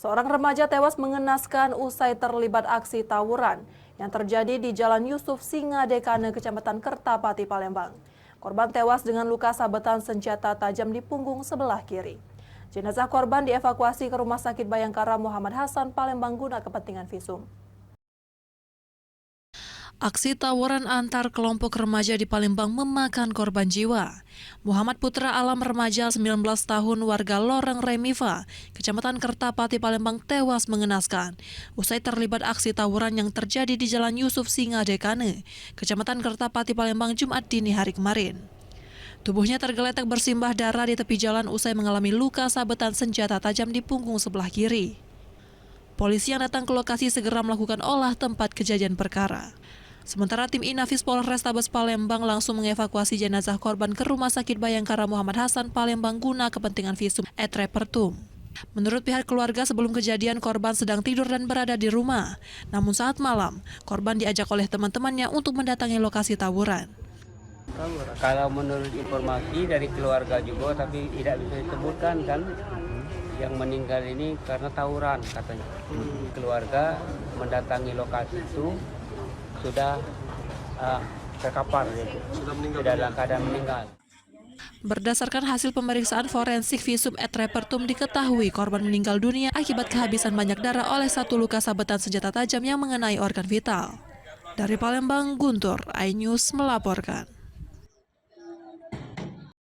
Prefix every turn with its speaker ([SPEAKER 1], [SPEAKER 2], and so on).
[SPEAKER 1] Seorang remaja tewas mengenaskan usai terlibat aksi tawuran yang terjadi di Jalan Yusuf Singadekane, Kecamatan Kertapati, Palembang. Korban tewas dengan luka sabetan senjata tajam di punggung sebelah kiri. Jenazah korban dievakuasi ke Rumah Sakit Bayangkara Muhammad Hasan, Palembang guna kepentingan visum. Aksi tawuran antar kelompok remaja di Palembang memakan korban jiwa. Muhammad Putra Alam, remaja 19 tahun warga Loreng Remiva, Kecamatan Kertapati, Palembang tewas mengenaskan usai terlibat aksi tawuran yang terjadi di Jalan Yusuf Singadekane, Kecamatan Kertapati, Palembang Jumat dini hari kemarin. Tubuhnya tergeletak bersimbah darah di tepi jalan usai mengalami luka sabetan senjata tajam di punggung sebelah kiri. Polisi yang datang ke lokasi segera melakukan olah tempat kejadian perkara. Sementara tim Inafis Polrestabes Palembang langsung mengevakuasi jenazah korban ke Rumah Sakit Bayangkara Muhammad Hasan, Palembang guna kepentingan visum et repertum. Menurut pihak keluarga, sebelum kejadian korban sedang tidur dan berada di rumah. Namun saat malam, korban diajak oleh teman-temannya untuk mendatangi lokasi tawuran.
[SPEAKER 2] Kalau menurut informasi dari keluarga juga, tapi tidak bisa disebutkan kan, yang meninggal ini karena tawuran katanya. Keluarga mendatangi lokasi itu sudah terkapar, sudah dalam keadaan meninggal.
[SPEAKER 1] Berdasarkan hasil pemeriksaan forensik visum et repertum, diketahui korban meninggal dunia akibat kehabisan banyak darah oleh satu luka sabetan senjata tajam yang mengenai organ vital. Dari Palembang, Guntur, iNews melaporkan.